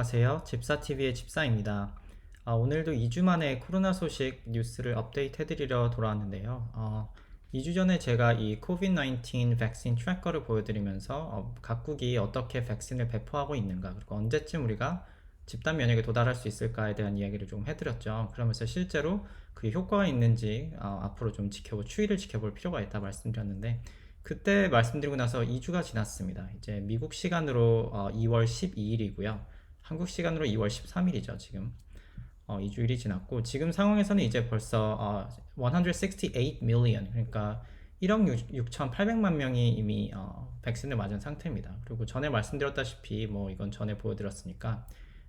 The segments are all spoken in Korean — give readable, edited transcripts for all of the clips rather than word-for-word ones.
안녕하세요. 집사TV의 집사입니다. 오늘도 2주 만에 코로나 소식 뉴스를 업데이트 해드리려 돌아왔는데요. 2주 전에 제가 이 COVID-19 백신 트래커를 보여드리면서 각국이 어떻게 백신을 배포하고 있는가, 그리고 언제쯤 우리가 집단 면역에 도달할 수 있을까에 대한 이야기를 좀 해드렸죠. 그러면서 실제로 그게 효과가 있는지 앞으로 좀 추이를 지켜볼 필요가 있다 말씀드렸는데, 그때 말씀드리고 나서 2주가 지났습니다. 이제 미국 시간으로 2월 12일이고요. 한국 시간으로 2월 13일이죠, 지금. 2주일이 지났고, 지금 상황에서는 이제 벌써 168 million, 그러니까 1억 6,800만 명이 이미 백신을 맞은 상태입니다. 그리고 전에 말씀드렸다시피, 뭐 이건 전에 보여드렸으니까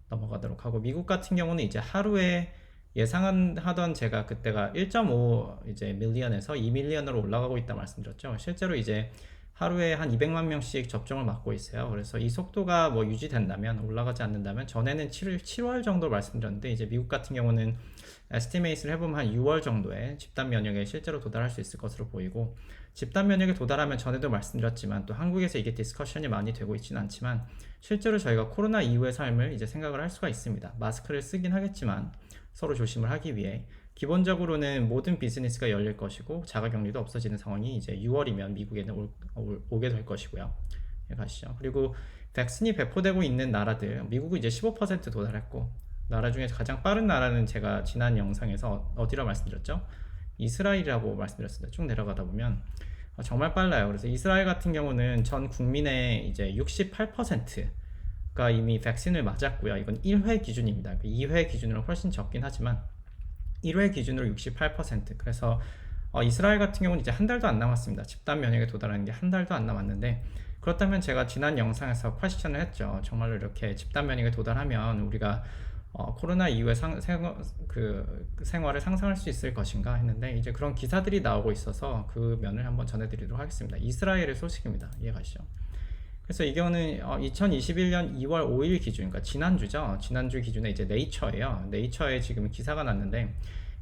넘어가도록 하고, 미국 같은 경우는 이제 하루에 예상하던 제가 그때가 1.5 이제 밀리언에서 2 밀리언으로 올라가고 있다 말씀드렸죠. 실제로 이제 하루에 한 200만 명씩 접종을 맞고 있어요. 그래서 이 속도가 뭐 유지된다면, 올라가지 않는다면, 전에는 7월 정도 말씀드렸는데, 이제 미국 같은 경우는 에스티메이트를 해보면 한 6월 정도에 집단 면역에 실제로 도달할 수 있을 것으로 보이고, 집단 면역에 도달하면 전에도 말씀드렸지만, 또 한국에서 이게 디스커션이 많이 되고 있지는 않지만, 실제로 저희가 코로나 이후의 삶을 이제 생각을 할 수가 있습니다. 마스크를 쓰긴 하겠지만 서로 조심을 하기 위해 기본적으로는 모든 비즈니스가 열릴 것이고, 자가격리도 없어지는 상황이 이제 6월이면 미국에는 오게 될 것이고요. 가시죠. 그리고 백신이 배포되고 있는 나라들, 미국은 이제 15% 도달했고, 나라 중에 가장 빠른 나라는 제가 지난 영상에서 어디라 말씀드렸죠? 이스라엘이라고 말씀드렸습니다. 쭉 내려가다 보면 정말 빨라요. 그래서 이스라엘 같은 경우는 전 국민의 이제 68%가 이미 백신을 맞았고요. 이건 1회 기준입니다. 2회 기준으로 훨씬 적긴 하지만 1회 기준으로 68%. 그래서 이스라엘 같은 경우는 이제 한 달도 안 남았습니다. 집단 면역에 도달하는 게 한 달도 안 남았는데, 그렇다면 제가 지난 영상에서 퀘스천을 했죠. 정말로 이렇게 집단 면역에 도달하면 우리가 코로나 이후의 생활을 상상할 수 있을 것인가 했는데, 이제 그런 기사들이 나오고 있어서 그 면을 한번 전해드리도록 하겠습니다. 이스라엘의 소식입니다. 이해가시죠? 그래서 이거는 2021년 2월 5일 기준, 그러니까 지난주죠. 지난주 기준에 이제 네이처예요. 네이처에 지금 기사가 났는데,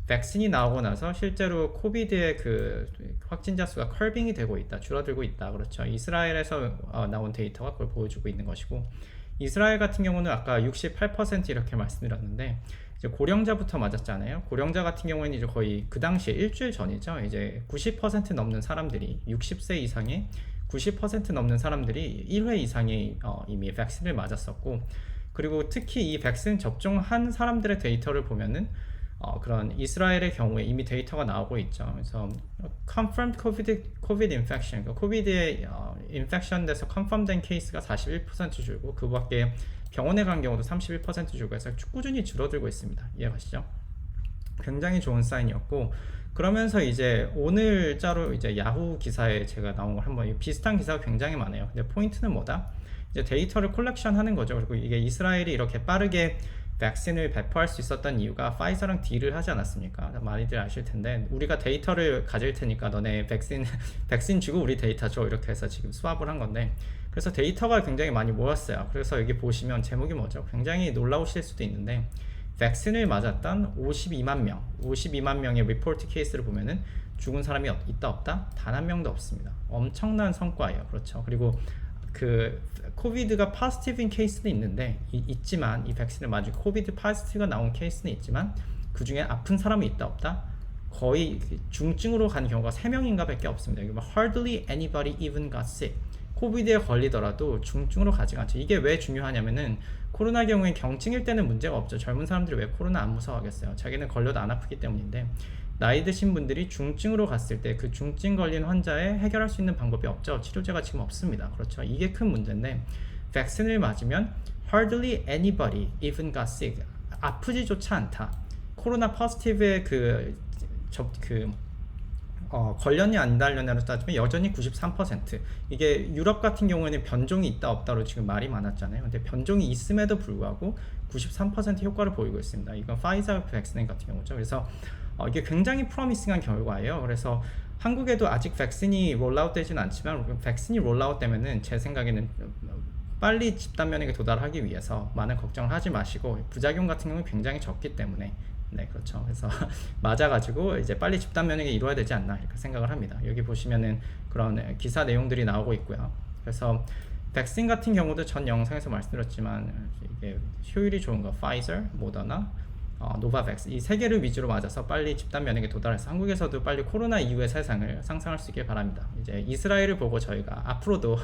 백신이 나오고 나서 실제로 코비드의 그 확진자 수가 커빙이 되고 있다, 줄어들고 있다. 그렇죠. 이스라엘에서 나온 데이터가 그걸 보여주고 있는 것이고, 이스라엘 같은 경우는 아까 68% 이렇게 말씀드렸는데, 이제 고령자부터 맞았잖아요. 고령자 같은 경우에는 이제 거의 그 당시에 일주일 전이죠. 이제 90% 넘는 사람들이, 60세 이상의 90% 넘는 사람들이 1회 이상의 이미 백신을 맞았었고, 그리고 특히 이 백신 접종한 사람들의 데이터를 보면은 그런 이스라엘의 경우에 이미 데이터가 나오고 있죠. 그래서 confirmed COVID infection, 그러니까 코비드에 인펙션 돼서 컨펌된 케이스가 41% 줄고, 그 밖에 병원에 간 경우도 31% 줄고 해서 꾸준히 줄어들고 있습니다. 이해가시죠? 굉장히 좋은 사인이었고, 그러면서 이제 오늘자로 이제 야후 기사에 제가 나온 걸 한번, 비슷한 기사가 굉장히 많아요. 근데 포인트는 뭐다? 이제 데이터를 콜렉션 하는 거죠. 그리고 이게 이스라엘이 이렇게 빠르게 백신을 배포할 수 있었던 이유가 파이저랑 딜을 하지 않았습니까? 많이들 아실 텐데, 우리가 데이터를 가질 테니까 너네 백신 주고 우리 데이터 줘, 이렇게 해서 지금 수합을 한 건데, 그래서 데이터가 굉장히 많이 모였어요. 그래서 여기 보시면 제목이 뭐죠? 굉장히 놀라우실 수도 있는데, 백신을 맞았던 52만 명의 리포트 케이스를 보면은 죽은 사람이 있다 없다? 단 한 명도 없습니다. 엄청난 성과예요. 그렇죠. 그리고 그 코비드가 포지티브인 케이스는 있는데, 있지만 이 백신을 맞은 코비드 포지티브가 나온 케이스는 있지만, 그 중에 아픈 사람이 있다 없다? 거의 중증으로 간 경우가 3명인가 밖에 없습니다. 이게 hardly anybody even got sick. 코비드에 걸리더라도 중증으로 가지가 않죠. 이게 왜 중요하냐면은, 코로나 경우에 경증일 때는 문제가 없죠. 젊은 사람들이 왜 코로나 안 무서워하겠어요? 자기는 걸려도 안 아프기 때문인데, 나이 드신 분들이 중증으로 갔을 때 그 중증 걸린 환자에 해결할 수 있는 방법이 없죠. 치료제가 지금 없습니다. 그렇죠. 이게 큰 문제인데, 백신을 맞으면 hardly anybody even got sick, 아프지조차 않다. 코로나 포지티브의 걸렸냐 안 달렸냐로 따지면 여전히 93%. 이게 유럽 같은 경우에는 변종이 있다 없다로 지금 말이 많았잖아요. 근데 변종이 있음에도 불구하고 93% 효과를 보이고 있습니다. 이건 파이저 백신 같은 경우죠. 그래서 이게 굉장히 프로미싱한 결과예요. 그래서 한국에도 아직 백신이 롤아웃 되지는 않지만, 백신이 롤아웃 되면은 제 생각에는 빨리 집단 면역에 도달하기 위해서 많은 걱정을 하지 마시고, 부작용 같은 경우는 굉장히 적기 때문에, 네, 그렇죠. 그래서 맞아가지고 이제 빨리 집단 면역이 이루어야 되지 않나, 이렇게 생각을 합니다. 여기 보시면은 그런 기사 내용들이 나오고 있고요. 그래서 백신 같은 경우도 전 영상에서 말씀드렸지만 이게 효율이 좋은 거 파이저, 모더나, 노바백스 이 세 개를 위주로 맞아서 빨리 집단 면역에 도달해서 한국에서도 빨리 코로나 이후의 세상을 상상할 수 있길 바랍니다. 이제 이스라엘을 보고 저희가 앞으로도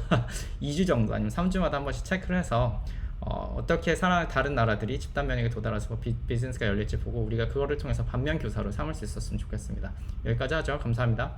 2주 정도 아니면 3주마다 한 번씩 체크를 해서 어떻게 다른 나라들이 집단 면역에 도달해서 비즈니스가 열릴지 보고 우리가 그거를 통해서 반면 교사로 삼을 수 있었으면 좋겠습니다. 여기까지 하죠. 감사합니다.